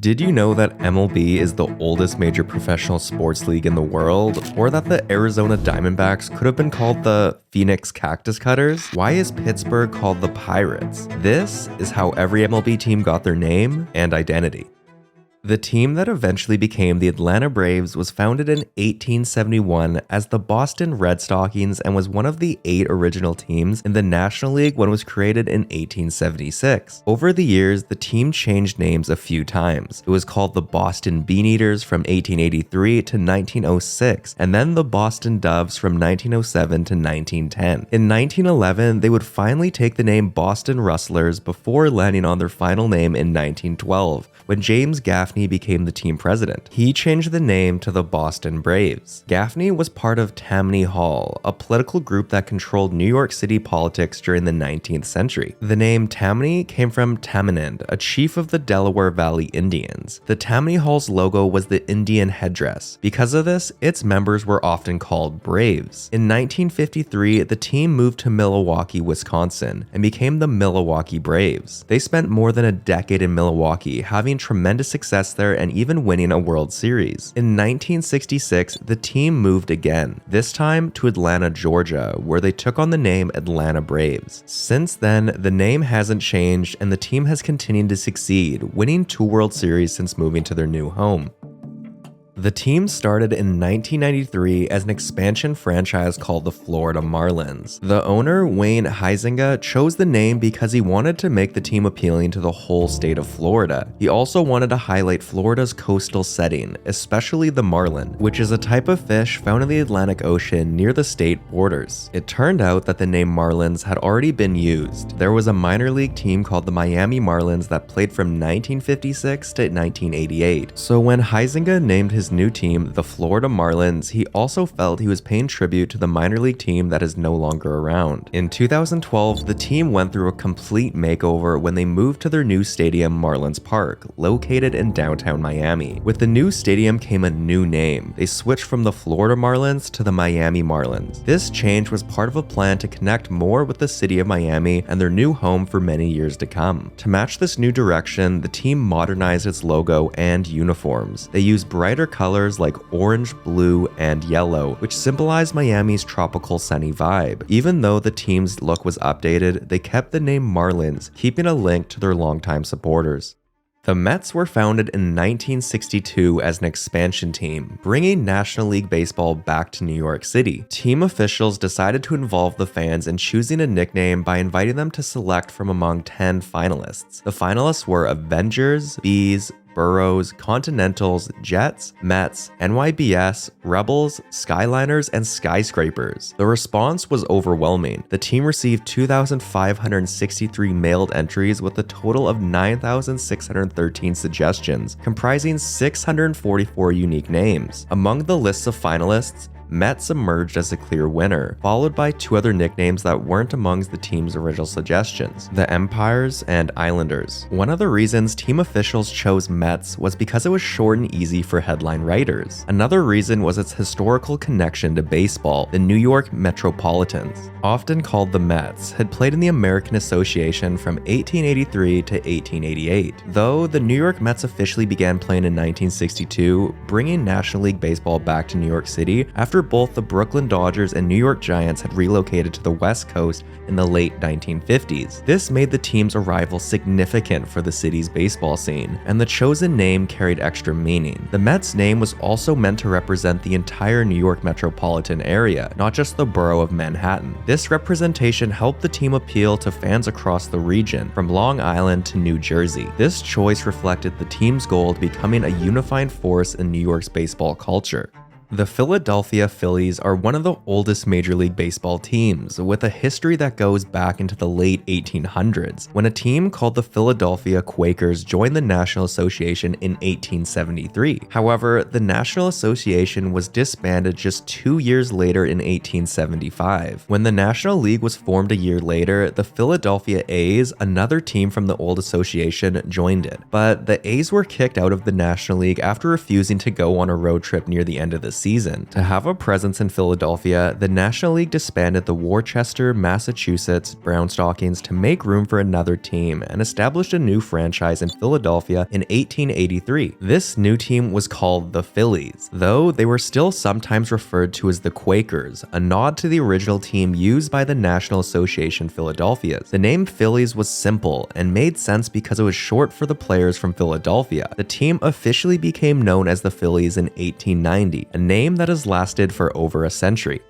Did you know that MLB is the oldest major professional sports league in the world? Or that the Arizona Diamondbacks could have been called the Phoenix Cactus Cutters? Why is Pittsburgh called the Pirates? This is how every MLB team got their name and identity. The team that eventually became the Atlanta Braves was founded in 1871 as the Boston Red Sox and was one of the 8 original teams in the National League when it was created in 1876. Over the years, the team changed names a few times. It was called the Boston Beaneaters from 1883 to 1906, and then the Boston Doves from 1907 to 1910. In 1911, they would finally take the name Boston Rustlers before landing on their final name in 1912, when James Gaffney became the team president. He changed the name to the Boston Braves. Gaffney was part of Tammany Hall, a political group that controlled New York City politics during the 19th century. The name Tammany came from Tamanend, a chief of the Delaware Valley Indians. The Tammany Hall's logo was the Indian headdress. Because of this, its members were often called Braves. In 1953, the team moved to Milwaukee, Wisconsin, and became the Milwaukee Braves. They spent more than a decade in Milwaukee, having tremendous success there and even winning a World Series. In 1966, the team moved again, this time to Atlanta, Georgia, where they took on the name Atlanta Braves. Since then, the name hasn't changed and the team has continued to succeed, winning 2 World Series since moving to their new home. The team started in 1993 as an expansion franchise called the Florida Marlins. The owner, Wayne Huizenga, chose the name because he wanted to make the team appealing to the whole state of Florida. He also wanted to highlight Florida's coastal setting, especially the marlin, which is a type of fish found in the Atlantic Ocean near the state borders. It turned out that the name Marlins had already been used. There was a minor league team called the Miami Marlins that played from 1956 to 1988. So when Huizenga named his new team, the Florida Marlins, he also felt he was paying tribute to the minor league team that is no longer around. In 2012, the team went through a complete makeover when they moved to their new stadium, Marlins Park, located in downtown Miami. With the new stadium came a new name. They switched from the Florida Marlins to the Miami Marlins. This change was part of a plan to connect more with the city of Miami and their new home for many years to come. To match this new direction, the team modernized its logo and uniforms. They used brighter colors like orange, blue, and yellow, which symbolized Miami's tropical sunny vibe. Even though the team's look was updated, they kept the name Marlins, keeping a link to their longtime supporters. The Mets were founded in 1962 as an expansion team, bringing National League Baseball back to New York City. Team officials decided to involve the fans in choosing a nickname by inviting them to select from among 10 finalists. The finalists were Avengers, Bees, Burrows, Continentals, Jets, Mets, NYBS, Rebels, Skyliners, and Skyscrapers. The response was overwhelming. The team received 2,563 mailed entries with a total of 9,613 suggestions, comprising 644 unique names. Among the lists of finalists, Mets emerged as a clear winner, followed by 2 other nicknames that weren't amongst the team's original suggestions, the Empires and Islanders. One of the reasons team officials chose Mets was because it was short and easy for headline writers. Another reason was its historical connection to baseball. The New York Metropolitans, often called the Mets, had played in the American Association from 1883 to 1888. Though the New York Mets officially began playing in 1962, bringing National League Baseball back to New York City after both the Brooklyn Dodgers and New York Giants had relocated to the West Coast in the late 1950s. This made the team's arrival significant for the city's baseball scene, and the chosen name carried extra meaning. The Mets name was also meant to represent the entire New York metropolitan area, not just the borough of Manhattan. This representation helped the team appeal to fans across the region, from Long Island to New Jersey. This choice reflected the team's goal of becoming a unifying force in New York's baseball culture. The Philadelphia Phillies are one of the oldest Major League Baseball teams, with a history that goes back into the late 1800s, when a team called the Philadelphia Quakers joined the National Association in 1873. However, the National Association was disbanded just 2 years later in 1875. When the National League was formed a year later, the Philadelphia A's, another team from the old association, joined it. But the A's were kicked out of the National League after refusing to go on a road trip near the end of the season. To have a presence in Philadelphia, the National League disbanded the Worcester, Massachusetts Brown Stockings to make room for another team and established a new franchise in Philadelphia in 1883. This new team was called the Phillies, though they were still sometimes referred to as the Quakers, a nod to the original team used by the National Association Philadelphia's. The name Phillies was simple and made sense because it was short for the players from Philadelphia. The team officially became known as the Phillies in 1890, a name that has lasted for over a century.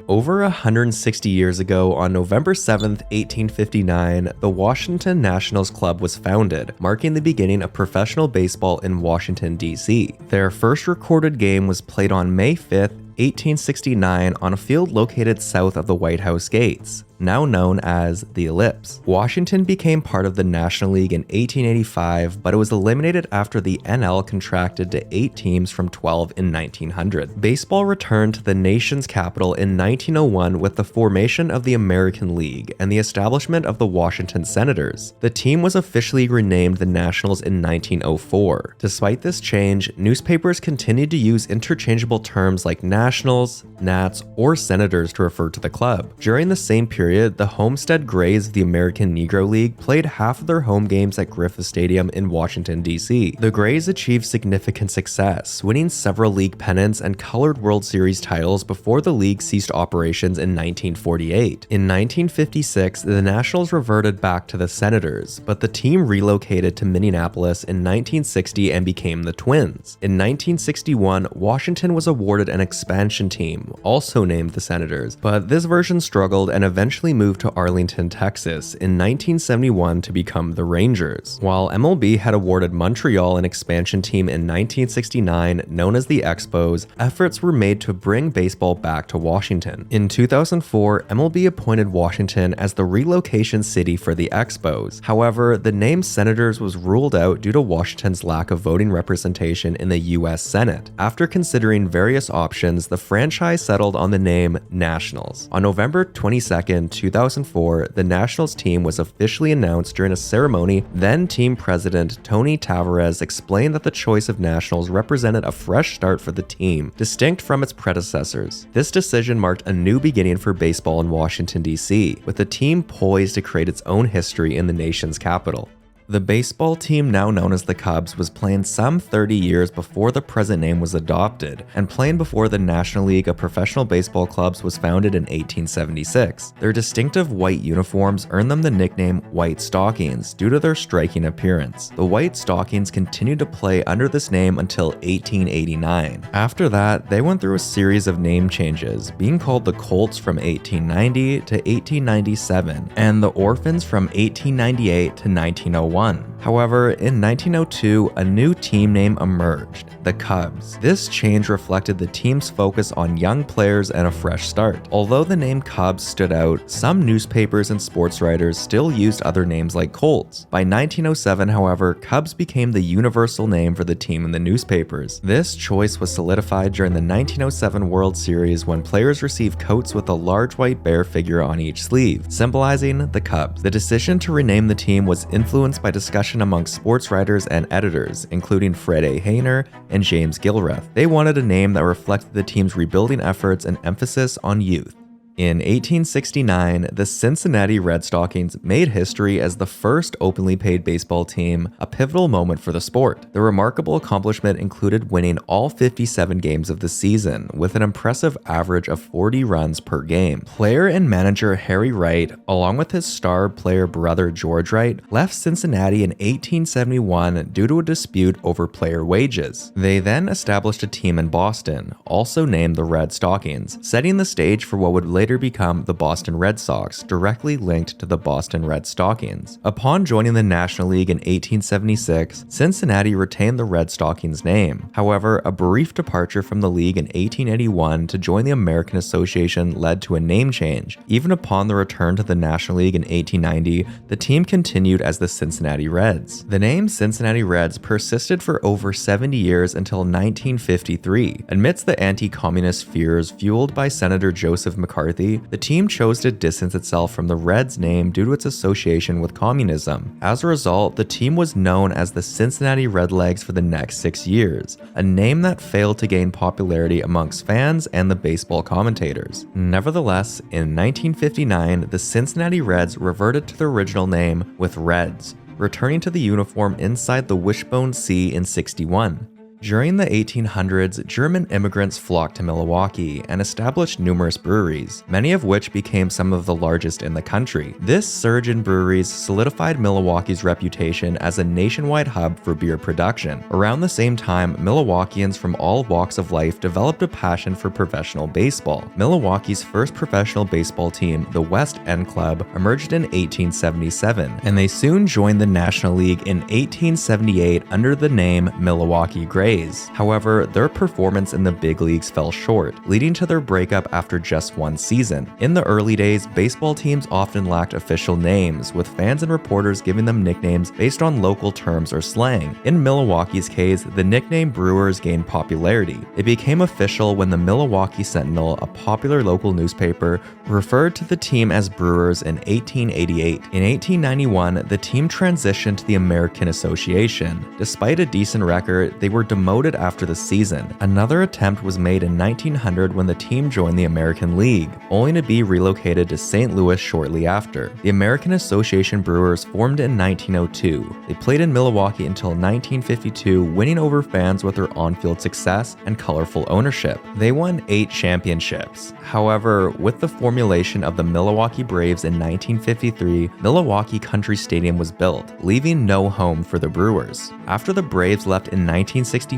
Over 160 years ago, on November 7, 1859, the Washington Nationals Club was founded, marking the beginning of professional baseball in Washington, D.C. Their first recorded game was played on May 5, 1869 on a field located south of the White House gates, now known as the Ellipse. Washington became part of the National League in 1885, but it was eliminated after the NL contracted to 8 teams from 12 in 1900. Baseball returned to the nation's capital in 1901 with the formation of the American League and the establishment of the Washington Senators. The team was officially renamed the Nationals in 1904. Despite this change, newspapers continued to use interchangeable terms like Nationals, Nats, or Senators to refer to the club. During the same period, the Homestead Grays of the American Negro League played half of their home games at Griffith Stadium in Washington, D.C. The Grays achieved significant success, winning several league pennants and colored World Series titles before the league ceased operations in 1948. In 1956, the Nationals reverted back to the Senators, but the team relocated to Minneapolis in 1960 and became the Twins. In 1961, Washington was awarded an expansion team, also named the Senators, but this version struggled and eventually moved to Arlington, Texas in 1971 to become the Rangers. While MLB had awarded Montreal an expansion team in 1969 known as the Expos, efforts were made to bring baseball back to Washington. In 2004, MLB appointed Washington as the relocation city for the Expos. However, the name Senators was ruled out due to Washington's lack of voting representation in the U.S. Senate. After considering various options, the franchise settled on the name Nationals. On November 22, 2004, the Nationals team was officially announced during a ceremony. Then team president Tony Tavares explained that the choice of Nationals represented a fresh start for the team, distinct from its predecessors. This decision marked a new beginning for baseball in Washington, D.C., with the team poised to create its own history in the nation's capital. The baseball team now known as the Cubs was playing some 30 years before the present name was adopted, and playing before the National League of Professional Baseball Clubs was founded in 1876. Their distinctive white uniforms earned them the nickname White Stockings due to their striking appearance. The White Stockings continued to play under this name until 1889. After that, they went through a series of name changes, being called the Colts from 1890 to 1897, and the Orphans from 1898 to 1901. However, in 1902, a new team name emerged, the Cubs. This change reflected the team's focus on young players and a fresh start. Although the name Cubs stood out, some newspapers and sports writers still used other names like Colts. By 1907, however, Cubs became the universal name for the team in the newspapers. This choice was solidified during the 1907 World Series when players received coats with a large white bear figure on each sleeve, symbolizing the Cubs. The decision to rename the team was influenced by discussion among sports writers and editors, including Fred A. Hayner and James Gilrath. They wanted a name that reflected the team's rebuilding efforts and emphasis on youth. In 1869, the Cincinnati Red Stockings made history as the first openly paid baseball team, a pivotal moment for the sport. The remarkable accomplishment included winning all 57 games of the season, with an impressive average of 40 runs per game. Player and manager Harry Wright, along with his star player brother George Wright, left Cincinnati in 1871 due to a dispute over player wages. They then established a team in Boston, also named the Red Stockings, setting the stage for what would later become the Boston Red Sox, directly linked to the Boston Red Stockings. Upon joining the National League in 1876, Cincinnati retained the Red Stockings name. However, a brief departure from the league in 1881 to join the American Association led to a name change. Even upon the return to the National League in 1890, the team continued as the Cincinnati Reds. The name Cincinnati Reds persisted for over 70 years until 1953. Amidst the anti-communist fears fueled by Senator Joseph McCarthy McCarthy, the team chose to distance itself from the Reds name due to its association with communism. As a result, the team was known as the Cincinnati Redlegs for the next 6 years, a name that failed to gain popularity amongst fans and the baseball commentators. Nevertheless, in 1959, the Cincinnati Reds reverted to their original name with Reds, returning to the uniform inside the Wishbone Sea in '61. During the 1800s, German immigrants flocked to Milwaukee and established numerous breweries, many of which became some of the largest in the country. This surge in breweries solidified Milwaukee's reputation as a nationwide hub for beer production. Around the same time, Milwaukeeans from all walks of life developed a passion for professional baseball. Milwaukee's first professional baseball team, the West End Club, emerged in 1877, and they soon joined the National League in 1878 under the name Milwaukee Grays. However, their performance in the big leagues fell short, leading to their breakup after just one season. In the early days, baseball teams often lacked official names, with fans and reporters giving them nicknames based on local terms or slang. In Milwaukee's case, the nickname Brewers gained popularity. It became official when the Milwaukee Sentinel, a popular local newspaper, referred to the team as Brewers in 1888. In 1891, the team transitioned to the American Association. Despite a decent record, they were demoted after the season. Another attempt was made in 1900 when the team joined the American League, only to be relocated to St. Louis shortly after. The American Association Brewers formed in 1902. They played in Milwaukee until 1952, winning over fans with their on-field success and colorful ownership. They won 8 championships. However, with the formulation of the Milwaukee Braves in 1953, Milwaukee Country Stadium was built, leaving no home for the Brewers. After the Braves left in 1965,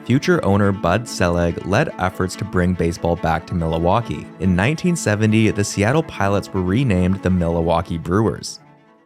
future owner Bud Selig led efforts to bring baseball back to Milwaukee. In 1970, the Seattle Pilots were renamed the Milwaukee Brewers.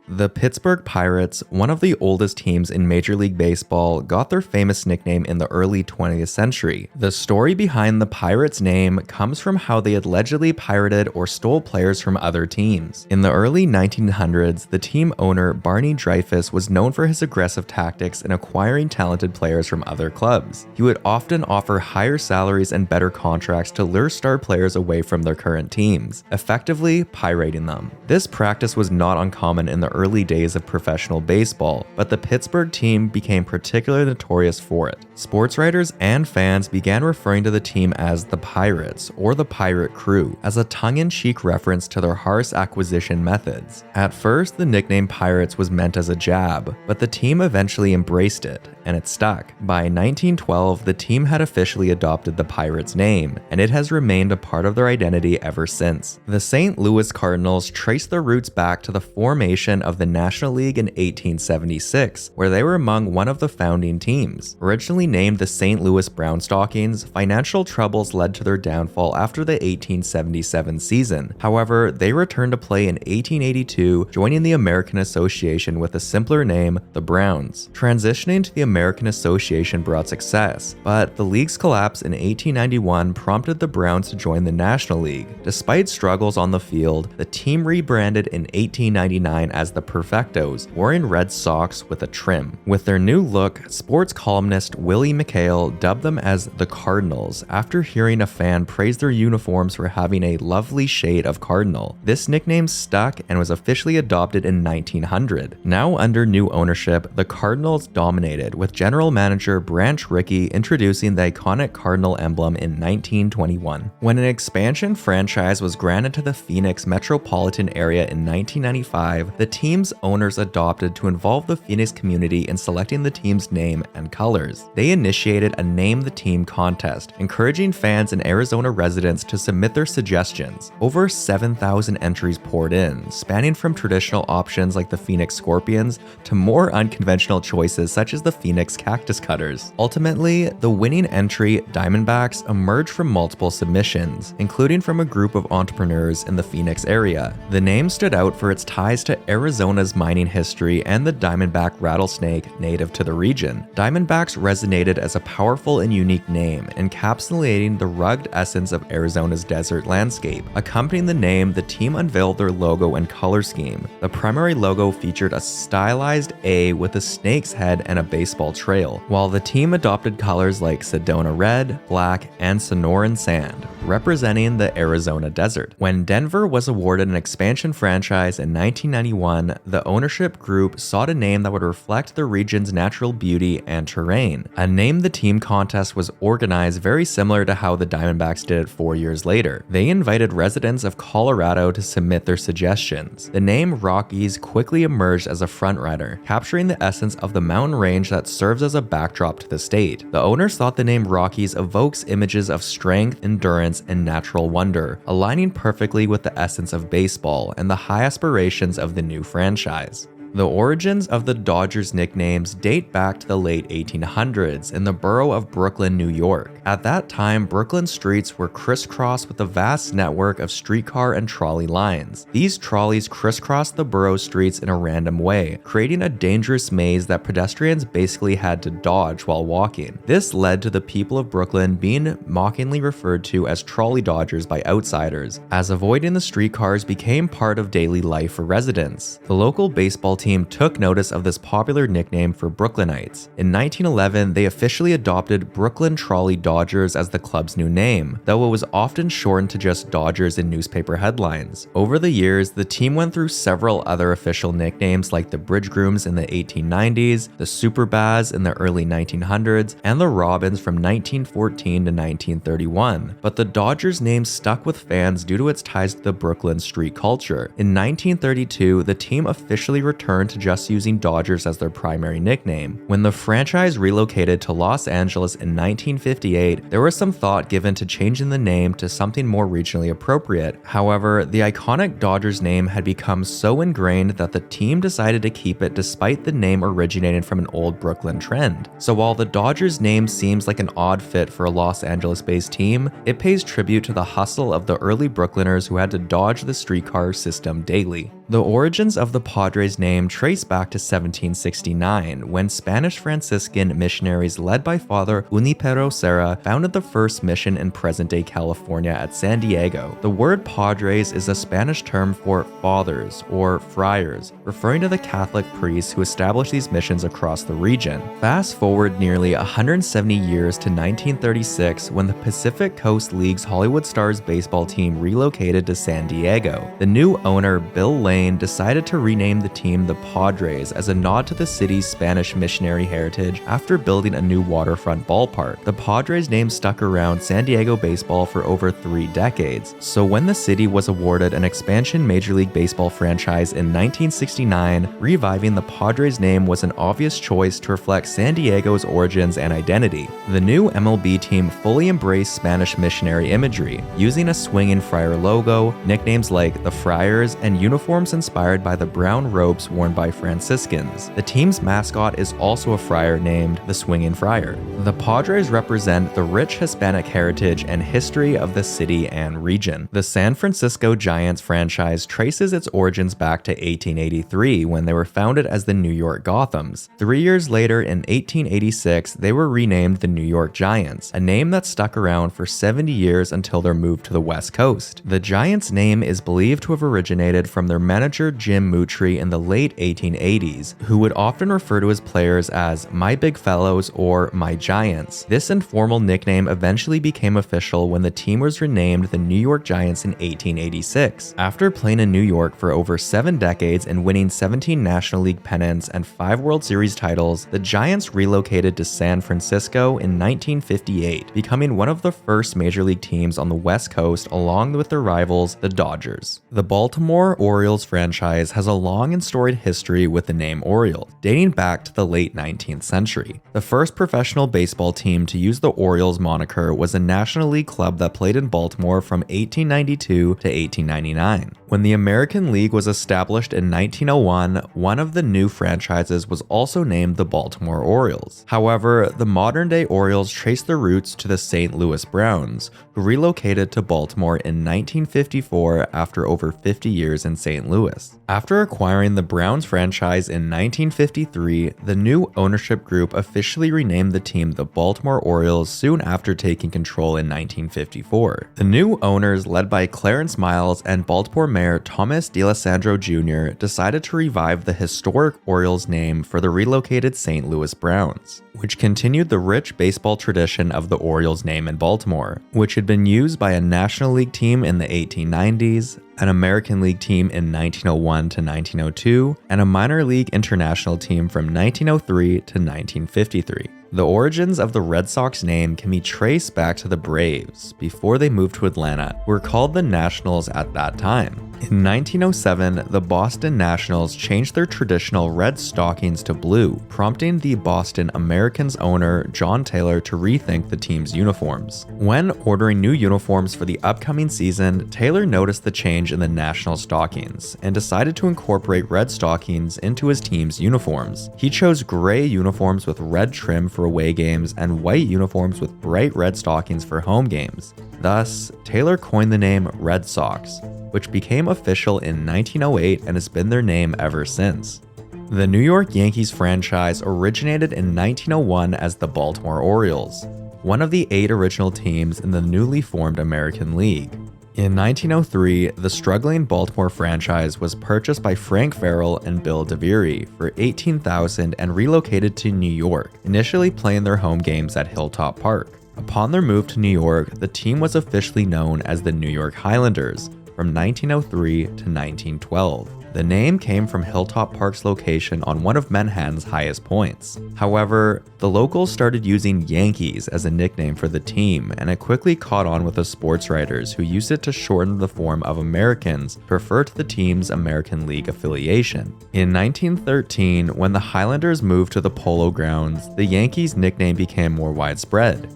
The Pittsburgh Pirates, one of the oldest teams in Major League Baseball, got their famous nickname in the early 20th century. The story behind the Pirates' name comes from how they allegedly pirated or stole players from other teams. In the early 1900s, the team owner Barney Dreyfuss was known for his aggressive tactics in acquiring talented players from other clubs. He would often offer higher salaries and better contracts to lure star players away from their current teams, effectively pirating them. This practice was not uncommon in the early days of professional baseball, but the Pittsburgh team became particularly notorious for it. Sports writers and fans began referring to the team as the Pirates or the Pirate Crew, as a tongue-in-cheek reference to their harsh acquisition methods. At first, the nickname Pirates was meant as a jab, but the team eventually embraced it, and it stuck. By 1912, the team had officially adopted the Pirates name, and it has remained a part of their identity ever since. The St. Louis Cardinals traced their roots back to the formation of the National League in 1876, where they were among one of the founding teams. Originally named the St. Louis Brown Stockings, financial troubles led to their downfall after the 1877 season. However, they returned to play in 1882, joining the American Association with a simpler name, the Browns. Transitioning to the American Association brought success, but the league's collapse in 1891 prompted the Browns to join the National League. Despite struggles on the field, the team rebranded in 1899 as the Perfectos, wearing red socks with a trim. With their new look, sports columnist Willie McHale dubbed them as the Cardinals after hearing a fan praise their uniforms for having a lovely shade of cardinal. This nickname stuck and was officially adopted in 1900. Now under new ownership, the Cardinals dominated, with general manager Branch Rickey introducing the iconic cardinal emblem in 1921. When an expansion franchise was granted to the Phoenix metropolitan area in 1995, the team's owners adopted to involve the Phoenix community in selecting the team's name and colors. They initiated a Name the Team contest, encouraging fans and Arizona residents to submit their suggestions. Over 7,000 entries poured in, spanning from traditional options like the Phoenix Scorpions to more unconventional choices such as the Phoenix Cactus Cutters. Ultimately, the winning entry, Diamondbacks, emerged from multiple submissions, including from a group of entrepreneurs in the Phoenix area. The name stood out for its ties to Arizona Arizona's mining history and the diamondback rattlesnake native to the region. Diamondbacks resonated as a powerful and unique name, encapsulating the rugged essence of Arizona's desert landscape. Accompanying the name, the team unveiled their logo and color scheme. The primary logo featured a stylized A with a snake's head and a baseball trail, while the team adopted colors like Sedona red, black, and Sonoran sand, representing the Arizona desert. When Denver was awarded an expansion franchise in 1991, the ownership group sought a name that would reflect the region's natural beauty and terrain. A Name the Team contest was organized very similar to how the Diamondbacks did it 4 years later. They invited residents of Colorado to submit their suggestions. The name Rockies quickly emerged as a frontrunner, capturing the essence of the mountain range that serves as a backdrop to the state. The owners thought the name Rockies evokes images of strength, endurance, and natural wonder, aligning perfectly with the essence of baseball and the high aspirations of the new franchise. The origins of the Dodgers nicknames date back to the late 1800s in the borough of Brooklyn, New York. At that time, Brooklyn streets were crisscrossed with a vast network of streetcar and trolley lines. These trolleys crisscrossed the borough streets in a random way, creating a dangerous maze that pedestrians basically had to dodge while walking. This led to the people of Brooklyn being mockingly referred to as trolley dodgers by outsiders, as avoiding the streetcars became part of daily life for residents. The local baseball team took notice of this popular nickname for Brooklynites. In 1911, they officially adopted Brooklyn Trolley Dodgers as the club's new name, though it was often shortened to just Dodgers in newspaper headlines. Over the years, the team went through several other official nicknames like the Bridge Grooms in the 1890s, the Super Baz in the early 1900s, and the Robins from 1914 to 1931. But the Dodgers name stuck with fans due to its ties to the Brooklyn street culture. In 1932, the team officially returned to just using Dodgers as their primary nickname. When the franchise relocated to Los Angeles in 1958, there was some thought given to changing the name to something more regionally appropriate. However, the iconic Dodgers name had become so ingrained that the team decided to keep it despite the name originating from an old Brooklyn trend. So while the Dodgers name seems like an odd fit for a Los Angeles-based team, it pays tribute to the hustle of the early Brooklyners who had to dodge the streetcar system daily. The origins of the Padres name trace back to 1769, when Spanish Franciscan missionaries led by Father Junipero Serra founded the first mission in present-day California at San Diego. The word Padres is a Spanish term for fathers or friars, referring to the Catholic priests who established these missions across the region. Fast forward nearly 170 years to 1936, when the Pacific Coast League's Hollywood Stars baseball team relocated to San Diego. The new owner, Bill Lane, decided to rename the team the Padres as a nod to the city's Spanish missionary heritage after building a new waterfront ballpark. The Padres name stuck around San Diego baseball for over 3 decades, so when the city was awarded an expansion Major League Baseball franchise in 1969, reviving the Padres name was an obvious choice to reflect San Diego's origins and identity. The new MLB team fully embraced Spanish missionary imagery, using a swinging friar logo, nicknames like the Friars, and uniforms inspired by the brown robes worn by Franciscans. The team's mascot is also a friar named the Swinging Friar. The Padres represent the rich Hispanic heritage and history of the city and region. The San Francisco Giants franchise traces its origins back to 1883, when they were founded as the New York Gothams. 3 years later, in 1886, they were renamed the New York Giants, a name that stuck around for 70 years until their move to the West Coast. The Giants name is believed to have originated from their manager Jim Moutry in the late 1880s, who would often refer to his players as "my big fellows" or "my Giants." This informal nickname eventually became official when the team was renamed the New York Giants in 1886. After playing in New York for over 7 decades and winning 17 National League pennants and 5 World Series titles, the Giants relocated to San Francisco in 1958, becoming one of the first Major League teams on the West Coast along with their rivals, the Dodgers. The Baltimore Orioles franchise has a long and storied history with the name Orioles, dating back to the late 19th century. The first professional baseball team to use the Orioles moniker was a National League club that played in Baltimore from 1892 to 1899. When the American League was established in 1901, one of the new franchises was also named the Baltimore Orioles. However, the modern-day Orioles trace their roots to the St. Louis Browns, who relocated to Baltimore in 1954 after over 50 years in St. Louis. Louis. After acquiring the Browns franchise in 1953, the new ownership group officially renamed the team the Baltimore Orioles soon after taking control in 1954. The new owners, led by Clarence Miles and Baltimore Mayor Thomas DeLisandro Jr., decided to revive the historic Orioles name for the relocated St. Louis Browns, which continued the rich baseball tradition of the Orioles name in Baltimore, which had been used by a National League team in the 1890s, an American League team in 1901 to 1902, and a minor league international team from 1903 to 1953. The origins of the Red Sox name can be traced back to the Braves, before they moved to Atlanta, who were called the Nationals at that time. In 1907, the Boston Nationals changed their traditional red stockings to blue, prompting the Boston Americans owner John Taylor to rethink the team's uniforms. When ordering new uniforms for the upcoming season, Taylor noticed the change in the national stockings and decided to incorporate red stockings into his team's uniforms. He chose gray uniforms with red trim for away games and white uniforms with bright red stockings for home games. Thus, Taylor coined the name Red Sox, which became official in 1908 and has been their name ever since. The New York Yankees franchise originated in 1901 as the Baltimore Orioles, one of the 8 original teams in the newly formed American League. In 1903, the struggling Baltimore franchise was purchased by Frank Farrell and Bill DeVere for $18,000 and relocated to New York, initially playing their home games at Hilltop Park. Upon their move to New York, the team was officially known as the New York Highlanders from 1903 to 1912. The name came from Hilltop Park's location on one of Manhattan's highest points. However, the locals started using Yankees as a nickname for the team, and it quickly caught on with the sports writers who used it to shorten the form of Americans prefer to the team's American League affiliation. In 1913, when the Highlanders moved to the Polo Grounds, the Yankees nickname became more widespread,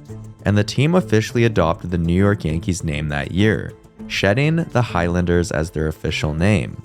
and the team officially adopted the New York Yankees name that year, shedding the Highlanders as their official name.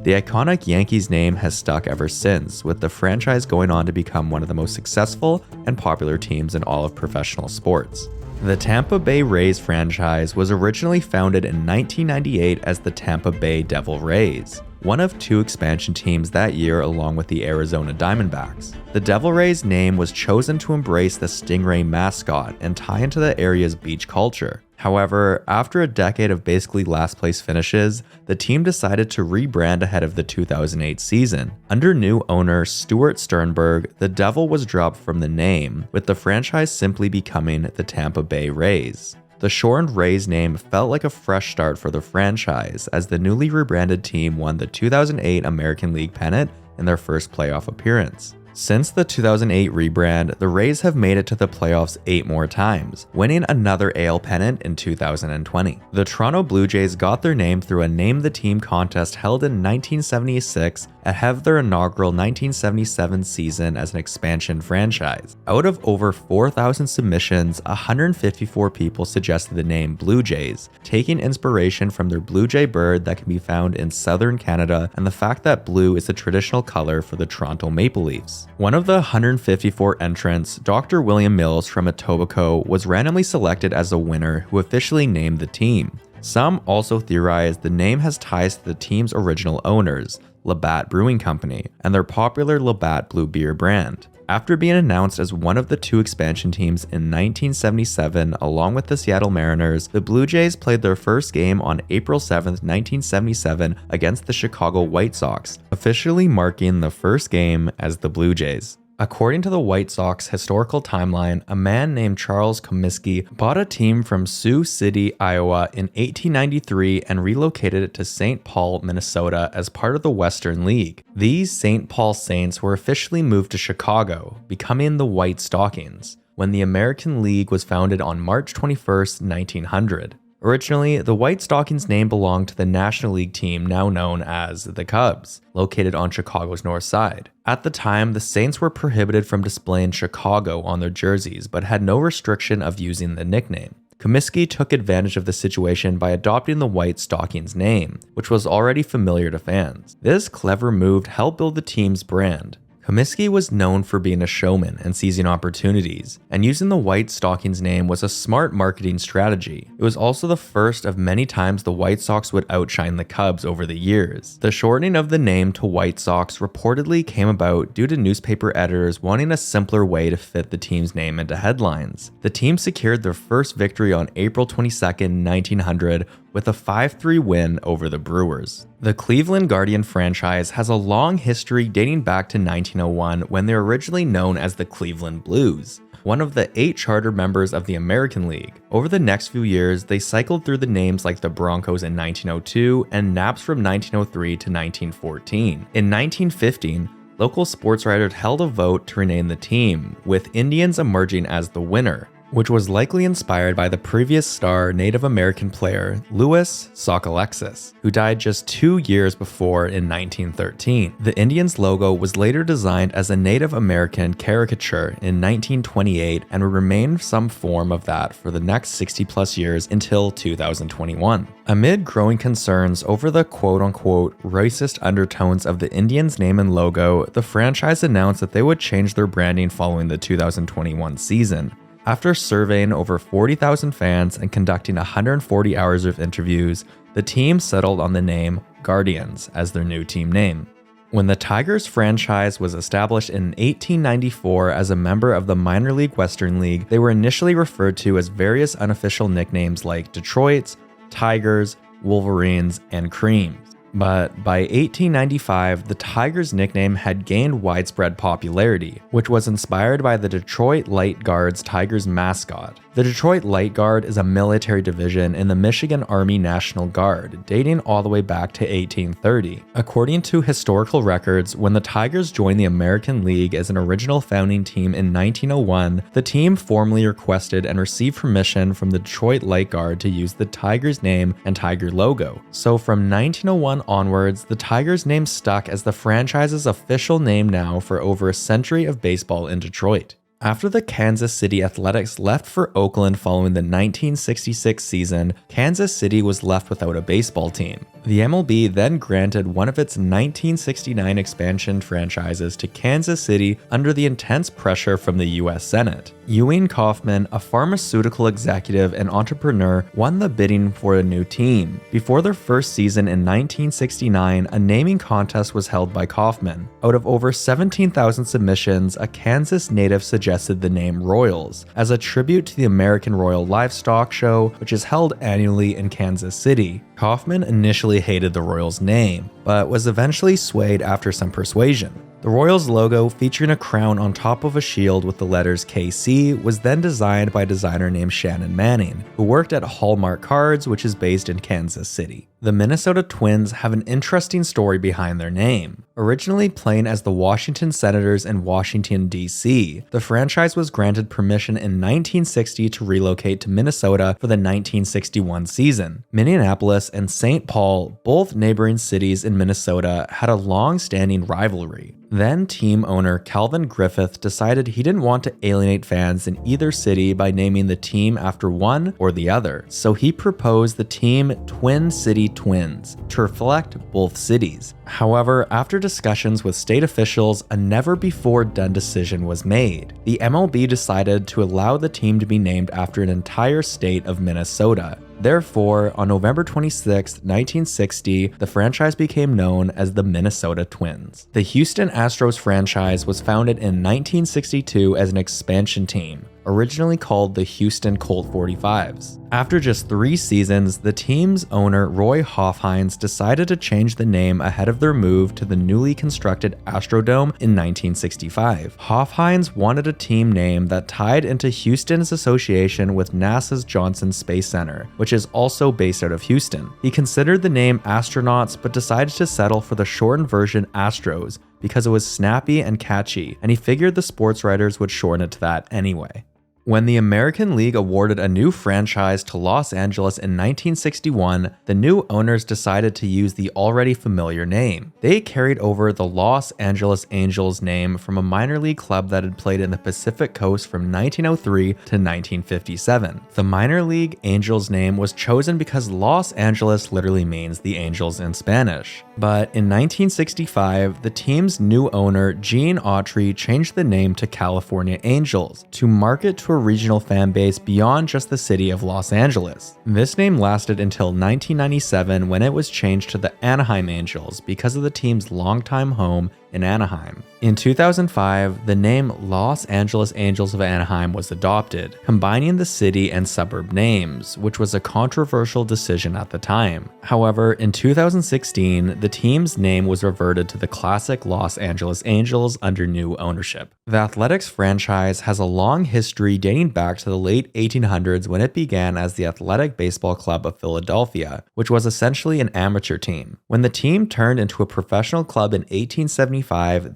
The iconic Yankees name has stuck ever since, with the franchise going on to become one of the most successful and popular teams in all of professional sports. The Tampa Bay Rays franchise was originally founded in 1998 as the Tampa Bay Devil Rays, one of 2 expansion teams that year along with the Arizona Diamondbacks. The Devil Rays name was chosen to embrace the Stingray mascot and tie into the area's beach culture. However, after a decade of basically last place finishes, the team decided to rebrand ahead of the 2008 season. Under new owner Stuart Sternberg, the Devil was dropped from the name, with the franchise simply becoming the Tampa Bay Rays. The shortened Rays name felt like a fresh start for the franchise, as the newly rebranded team won the 2008 American League pennant in their first playoff appearance. Since the 2008 rebrand, the Rays have made it to the playoffs 8 more times, winning another AL pennant in 2020. The Toronto Blue Jays got their name through a Name the Team contest held in 1976 ahead of their inaugural 1977 season as an expansion franchise. Out of over 4,000 submissions, 154 people suggested the name Blue Jays, taking inspiration from their blue jay bird that can be found in southern Canada and the fact that blue is the traditional color for the Toronto Maple Leafs. One of the 154 entrants, Dr. William Mills from Etobicoke, was randomly selected as a winner who officially named the team. Some also theorize the name has ties to the team's original owners, Labatt Brewing Company, and their popular Labatt Blue Beer brand. After being announced as one of the 2 expansion teams in 1977 along with the Seattle Mariners, the Blue Jays played their first game on April 7, 1977 against the Chicago White Sox, officially marking the first game as the Blue Jays. According to the White Sox historical timeline, a man named Charles Comiskey bought a team from Sioux City, Iowa in 1893 and relocated it to St. Paul, Minnesota as part of the Western League. These St. Paul Saints were officially moved to Chicago, becoming the White Stockings, when the American League was founded on March 21, 1900. Originally, the White Stockings name belonged to the National League team now known as the Cubs, located on Chicago's north side. At the time, the Saints were prohibited from displaying Chicago on their jerseys, but had no restriction of using the nickname. Comiskey took advantage of the situation by adopting the White Stockings name, which was already familiar to fans. This clever move helped build the team's brand. Comiskey was known for being a showman and seizing opportunities, and using the White Stockings name was a smart marketing strategy. It was also the first of many times the White Sox would outshine the Cubs over the years. The shortening of the name to White Sox reportedly came about due to newspaper editors wanting a simpler way to fit the team's name into headlines. The team secured their first victory on April 22, 1900, with a 5-3 win over the Brewers. The Cleveland Guardian franchise has a long history dating back to 1901 when they were originally known as the Cleveland Blues, one of the 8 charter members of the American League. Over the next few years, they cycled through the names like the Broncos in 1902 and Naps from 1903 to 1914. In 1915, local sports writers held a vote to rename the team, with Indians emerging as the winner, which was likely inspired by the previous star Native American player Louis Sockalexis, who died just 2 years before in 1913. The Indians' logo was later designed as a Native American caricature in 1928 and would remain some form of that for the next 60+ years until 2021. Amid growing concerns over the quote-unquote racist undertones of the Indians' name and logo, the franchise announced that they would change their branding following the 2021 season. After surveying over 40,000 fans and conducting 140 hours of interviews, the team settled on the name Guardians as their new team name. When the Tigers franchise was established in 1894 as a member of the minor league Western League, they were initially referred to as various unofficial nicknames like Detroits, Tigers, Wolverines, and Creams. But by 1895, the Tigers' nickname had gained widespread popularity, which was inspired by the Detroit Light Guard's Tigers mascot. The Detroit Light Guard is a military division in the Michigan Army National Guard, dating all the way back to 1830. According to historical records, when the Tigers joined the American League as an original founding team in 1901, the team formally requested and received permission from the Detroit Light Guard to use the Tigers name and Tiger logo. So from 1901 onwards, the Tigers name stuck as the franchise's official name now for over a century of baseball in Detroit. After the Kansas City Athletics left for Oakland following the 1966 season, Kansas City was left without a baseball team. The MLB then granted one of its 1969 expansion franchises to Kansas City under the intense pressure from the U.S. Senate. Ewing Kauffman, a pharmaceutical executive and entrepreneur, won the bidding for a new team. Before their first season in 1969, a naming contest was held by Kauffman. Out of over 17,000 submissions, a Kansas native suggested the name Royals, as a tribute to the American Royal Livestock Show, which is held annually in Kansas City. Kauffman initially hated the Royals name, but was eventually swayed after some persuasion. The Royals logo, featuring a crown on top of a shield with the letters KC, was then designed by a designer named Shannon Manning, who worked at Hallmark Cards, which is based in Kansas City. The Minnesota Twins have an interesting story behind their name. Originally playing as the Washington Senators in Washington, D.C., the franchise was granted permission in 1960 to relocate to Minnesota for the 1961 season. Minneapolis and St. Paul, both neighboring cities in Minnesota, had a long-standing rivalry. Then team owner Calvin Griffith decided he didn't want to alienate fans in either city by naming the team after one or the other, so he proposed the team Twin City Twins to reflect both cities. However, after discussions with state officials, a never-before-done decision was made. The MLB decided to allow the team to be named after an entire state of Minnesota. Therefore, on November 26, 1960, the franchise became known as the Minnesota Twins. The Houston Astros franchise was founded in 1962 as an expansion team, originally called the Houston Colt 45s. After just 3 seasons, the team's owner Roy Hofheinz decided to change the name ahead of their move to the newly constructed Astrodome in 1965. Hofheinz wanted a team name that tied into Houston's association with NASA's Johnson Space Center, which is also based out of Houston. He considered the name Astronauts, but decided to settle for the shortened version Astros because it was snappy and catchy, and he figured the sports writers would shorten it to that anyway. When the American League awarded a new franchise to Los Angeles in 1961, the new owners decided to use the already familiar name. They carried over the Los Angeles Angels name from a minor league club that had played in the Pacific Coast from 1903 to 1957. The minor league Angels name was chosen because Los Angeles literally means the Angels in Spanish. But in 1965, the team's new owner, Gene Autry, changed the name to California Angels to market to a regional fan base beyond just the city of Los Angeles. This name lasted until 1997 when it was changed to the Anaheim Angels because of the team's longtime home in Anaheim. In 2005, the name Los Angeles Angels of Anaheim was adopted, combining the city and suburb names, which was a controversial decision at the time. However, in 2016, the team's name was reverted to the classic Los Angeles Angels under new ownership. The Athletics franchise has a long history dating back to the late 1800s when it began as the Athletic Baseball Club of Philadelphia, which was essentially an amateur team. When the team turned into a professional club in 1875,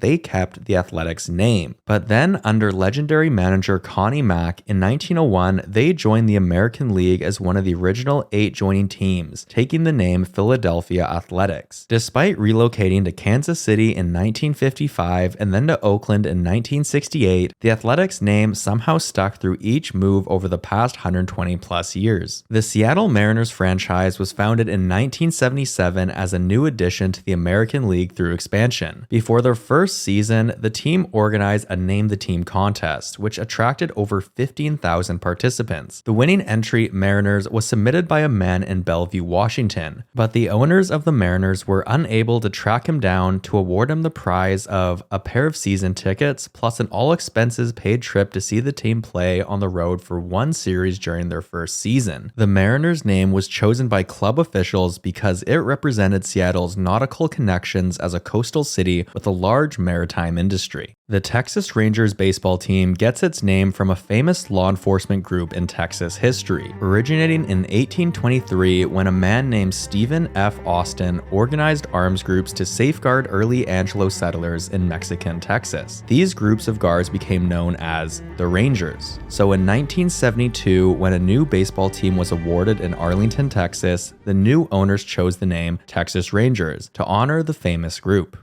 they kept the Athletics name. But then, under legendary manager Connie Mack, in 1901, they joined the American League as one of the original 8 joining teams, taking the name Philadelphia Athletics. Despite relocating to Kansas City in 1955 and then to Oakland in 1968, the Athletics name somehow stuck through each move over the past 120 plus years. The Seattle Mariners franchise was founded in 1977 as a new addition to the American League through expansion. Before their first season, the team organized a Name the Team contest, which attracted over 15,000 participants. The winning entry, Mariners, was submitted by a man in Bellevue, Washington, but the owners of the Mariners were unable to track him down to award him the prize of a pair of season tickets plus an all-expenses-paid trip to see the team play on the road for one series during their first season. The Mariners name was chosen by club officials because it represented Seattle's nautical connections as a coastal city with a large maritime industry. The Texas Rangers baseball team gets its name from a famous law enforcement group in Texas history, originating in 1823 when a man named Stephen F. Austin organized arms groups to safeguard early Anglo settlers in Mexican Texas. These groups of guards became known as the Rangers. So in 1972, when a new baseball team was awarded in Arlington, Texas, the new owners chose the name Texas Rangers to honor the famous group.